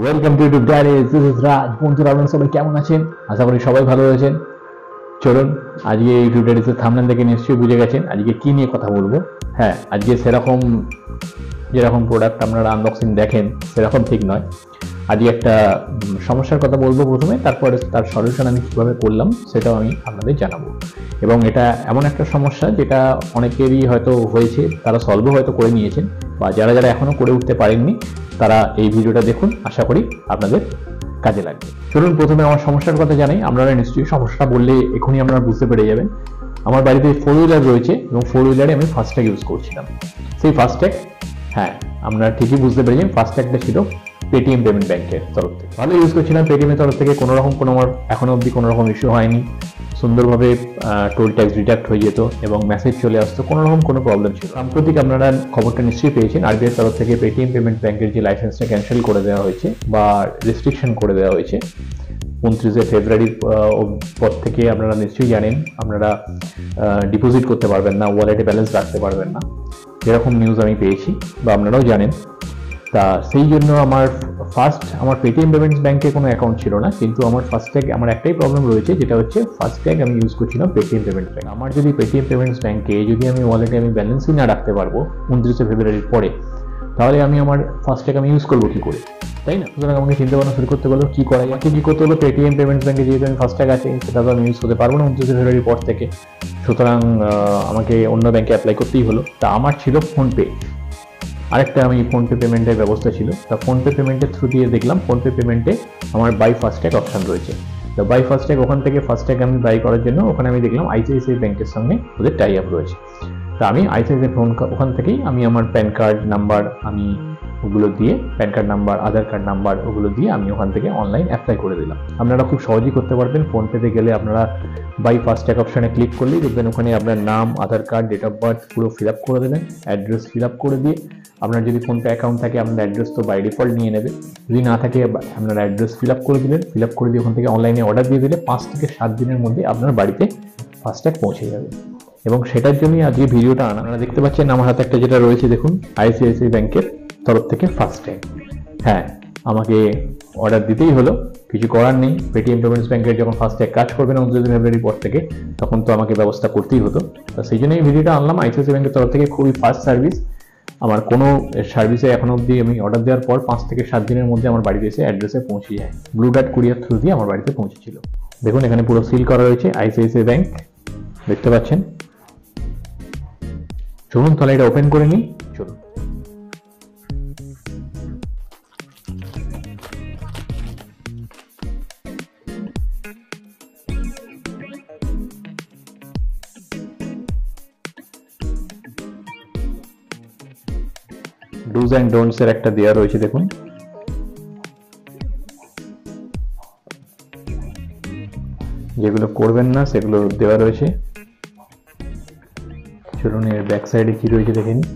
Welcome to YouTube diaries, this is Raj. বন্ধুরা, আপনারা সবাই কেমন আছেন? আশা করি সবাই ভালো আছেন। চলুন, আজকে ইউটিউব ডায়ারিজের থাম্বনেল দেখে নিশ্চয়ই বুঝে গেছেন আজকে কি নিয়ে কথা বলবো। হ্যাঁ, আজকে সেরকম যেরকম প্রোডাক্ট আপনারা আনবক্সিং দেখেন সেরকম ঠিক নয়। আজকে একটা সমস্যার কথা বলবো প্রথমে, তারপরে তার সলিউশন আমি কীভাবে করলাম সেটাও আমি আপনাদের জানাবো। এবং এটা এমন একটা সমস্যা যেটা অনেকেরই হয়তো হয়েছে, তারা সলভও হয়তো করে নিয়েছেন, বা যারা যারা এখনও করে উঠতে পারেননি তারা এই ভিডিওটা দেখুন, আশা করি আপনাদের কাজে লাগবে। চলুন প্রথমে আমার সমস্যার কথা জানাই। আপনারা নিশ্চয়ই সমস্যাটা বললে এখনই আপনারা বুঝতে পেরে যাবেন। আমার বাড়িতে 4 হুইলার রয়েছে এবং 4 হুইলারে আমি ফাস্ট্যাগ ইউজ করছিলাম। সেই ফাস্ট্যাগ, হ্যাঁ আপনারা ঠিকই বুঝতে পেরেছেন, ফাস্ট্যাগটা ছিল পেটিএম পেমেন্ট ব্যাংকের তরফ থেকে। ভালো ইউজ করছিলাম পেটিএমের তরফ থেকে, কোনো আমার এখনো অবধি কোনো রকম ইস্যু হয়নি। সুন্দরভাবে টোল ট্যাক্স ডিডাক্ট হয়ে যেত এবং মেসেজ চলে আসতো, কোনো প্রবলেম ছিল। সাম্প্রতিক আপনারা খবরটা নিশ্চয়ই পেয়েছেন, আরবিআই তরফ থেকে পেটিএম পেমেন্ট ব্যাংকের যে লাইসেন্সটা ক্যান্সেল করে দেওয়া হয়েছে বা রেস্ট্রিকশন করে দেওয়া হয়েছে 29শে ফেব্রুয়ারির পর থেকে। আপনারা নিশ্চয়ই জানেন, আপনারা ডিপোজিট করতে পারবেন না, ওয়ালেটে ব্যালেন্স রাখতে পারবেন না, এরকম নিউজ আমি পেয়েছি বা আপনারাও জানেন। তা সেই জন্য আমার পেটিএম পেমেন্টস ব্যাংকে কোনো অ্যাকাউন্ট ছিল না, কিন্তু আমার ফাস্ট্যাগ, আমার একটাই প্রবলেম রয়েছে, যেটা হচ্ছে ফাস্ট্যাগ আমি ইউজ করছিলাম পেটিএম পেমেন্টস ব্যাংক। আমার যদি পেটিএম পেমেন্টস ব্যাংকে যদি আমি ওয়ালেটে আমি ব্যালেন্সই না রাখতে পারবো 29শে ফেব্রুয়ারির পরে, তাহলে আমি আমার ফাস্ট্যাগ আমি ইউজ করবো কি করে, তাই না? সুতরাং আমাকে চিন্তা ভাবনা শুরু করতে বললো কি করা যায়। কি করতে হলো, পেটিএম পেমেন্টস ব্যাংকে যেহেতু আমি ফাস্ট্যাগ আছে সেটা তো আমি ইউজ করতে পারবো না 29শে ফেব্রুয়ারির পর থেকে, সুতরাং আমাকে অন্য ব্যাংকে অ্যাপ্লাই করতেই হলো। তা আমার ছিল ফোনপে, আরেকটা আমি ফোনপে পেমেন্টের ব্যবস্থা ছিল। তা ফোনপে পেমেন্টের থ্রু দিয়ে দেখলাম ফোনপে পেমেন্টে আমার বাই ফাস্ট্যাগ অপশন রয়েছে। তো বাই ফাস্ট্যাগ, ওখান থেকে ফাস্ট্যাগ আমি বাই করার জন্য ওখানে আমি দেখলাম আইসিআইসিআই ব্যাংকের সঙ্গে ওদের টাই আপ রয়েছে। তা আমি আইসিআইসিআই ওখান থেকেই আমি আমার প্যান কার্ড নাম্বার, আমি ওগুলো দিয়ে প্যান কার্ড নাম্বার, আধার কার্ড নাম্বার ওগুলো দিয়ে আমি ওখান থেকে অনলাইন অ্যাপ্লাই করে দিলাম। আপনারা খুব সহজেই করতে পারবেন। ফোনপেতে গেলে আপনারা বাই ফাস্ট্যাগ অপশানে ক্লিক করলেই দেখবেন ওখানে আপনার নাম, আধার কার্ড, ডেট অফ বার্থ পুরো ফিল আপ করে দেবেন, অ্যাড্রেস ফিল আপ করে দিয়ে, আপনার যদি ফোনপে অ্যাকাউন্ট থাকে আপনার অ্যাড্রেস তো বাই ডিফল্ট নিয়ে নেবে, যদি না থাকে আপনার অ্যাড্রেস ফিল আপ করে দিলেন, ফিল আপ করে দিয়ে ওখান থেকে অনলাইনে অর্ডার দিয়ে দিলে 5 থেকে 7 দিনের মধ্যে আপনার বাড়িতে ফাস্ট্যাগ পৌঁছে যাবে। এবং সেটার জন্যই আজকে ভিডিওটা আনা। আপনারা দেখতে পাচ্ছেন আমার হাতে একটা যেটা রয়েছে, দেখুন আইসিআইসিআই ব্যাংকের তরফ থেকে ফাস্ট্যাগ। হ্যাঁ, আমাকে অর্ডার দিতেই হলো, কিছু করার নেই। পেটিএম পেমেন্টস ব্যাংকের যখন ফাস্ট্যাগ কাজ করবে না 29 ফেব্রুয়ারির পর থেকে, তখন তো আমাকে ব্যবস্থা করতেই হতো। তো সেই জন্যই ভিডিওটা আনলাম। আইসিআইসিআই ব্যাংকের তরফ থেকে খুবই ফাস্ট সার্ভিস। আমার কোনো সার্ভিসে এখনো অবধি আমি অর্ডার দেওয়ার পর 5 থেকে 7 দিনের মধ্যে আমার বাড়িতে এসে অ্যাড্রেসে পৌঁছে যায়। ব্লু ডার্ট কুরিয়ার থ্রু দিয়ে আমার বাড়িতে পৌঁছেছিল। দেখুন এখানে পুরো সিল করা রয়েছে আইসিআইসিআই ব্যাংক, দেখতে পাচ্ছেন। চলুন তাহলে এটা ওপেন করে নিই। চলুন। ডুজ অ্যান্ড ডোন্টস এর একটা দেওয়া রয়েছে, দেখুন। যেগুলো করবেন না সেগুলো দেওয়া রয়েছে। চলুন এর ব্যাক সাইডে কি রয়েছে দেখে নিই।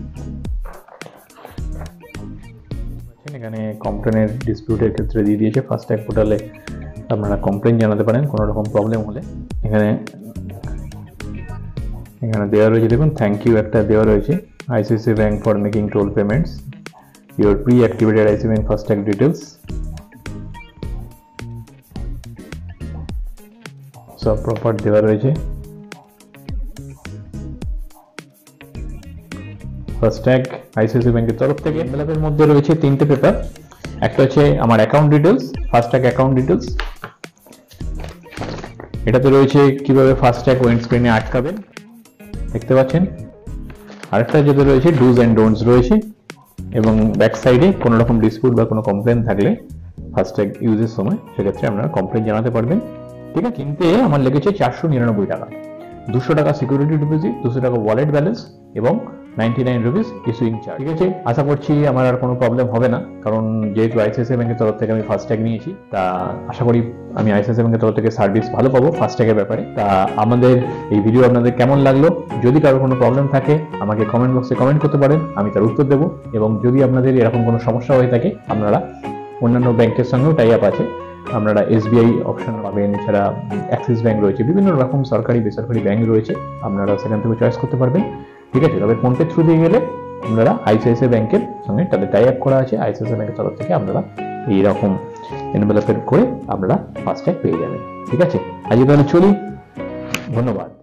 এখানে কমপ্লেনের ডিসপিউটের ক্ষেত্রে দিয়ে দিয়েছে। ফাস্ট্যাগ পোর্টালে আপনারা কমপ্লেন জানাতে পারেন কোনো রকম প্রবলেম হলে। এখানে দেওয়া রয়েছে, দেখুন থ্যাংক ইউ একটা দেওয়া রয়েছে। ICICI Bank for making toll payments. Your pre-activated ICICI Bank FASTag details. সব প্রপার দেওয়া রয়েছে। ফাস্ট্যাগ আইসিআইসিআই ব্যাংকের তরফ থেকে এনভেলপের মধ্যে রয়েছে 3টে পেপার। একটা হচ্ছে আমার account details, FASTag account details. এটাতে রয়েছে কিভাবে ফাস্ট্যাগ উইন্ডস্ক্রিনে আটকাবেন, দেখতে পাচ্ছেন। আরেকটা যেটা রয়েছে ডুজ অ্যান্ড ডোন্টস রয়েছে, এবং ব্যাক সাইডে কোনো রকম ডিসপিউট বা কোনো কমপ্লেন থাকলে ফাস্ট্যাগ ইউজের সময় সেক্ষেত্রে আপনারা কমপ্লেন জানাতে পারবেন। ঠিক আছে, কিনতে আমার লেগেছে 499 টাকা, 200 টাকা সিকিউরিটি ডিপোজিট, 200 টাকা ওয়ালেট ব্যালেন্স এবং 99 রুপিস ইস্যুইং চার্জ। ঠিক আছে, আশা করছি আমার আর কোনো প্রবলেম হবে না, কারণ যেহেতু আইসিআইসিআই ব্যাংকের তরফ থেকে আমি ফাস্ট্যাগ নিয়েছি। তা আশা করি আমি আইসিআইসিআই ব্যাংকের তরফ থেকে সার্ভিস ভালো পাবো ফাস্ট্যাগের ব্যাপারে। তা আমাদের এই ভিডিও আপনাদের কেমন লাগলো? যদি কারো কোনো প্রবলেম থাকে আমাকে কমেন্ট বক্সে কমেন্ট করতে পারেন, আমি তার উত্তর দেবো। এবং যদি আপনাদের এরকম কোনো সমস্যা হয়ে থাকে, আপনারা অন্যান্য ব্যাংকের সঙ্গেও টাই আপ আছে, আপনারা এসবিআই অপশন পাবেন, এছাড়া অ্যাক্সিস ব্যাংক রয়েছে, বিভিন্ন রকম সরকারি বেসরকারি ব্যাংক রয়েছে, আপনারা সেখান থেকে চয়েস করতে পারবেন। ঠিক আছে, তবে ফোনপে থ্রু দিয়ে গেলে আপনারা আইসিআইসিআই ব্যাংকের সঙ্গে তাদের টাই আপ করা আছে, আইসিআইসিআই ব্যাংকের তরফ থেকে আপনারা এইরকম এনভেলপের করে আপনারা ফাস্ট্যাগ পেয়ে যাবেন। ঠিক আছে, আজকে তাহলে চলি, ধন্যবাদ।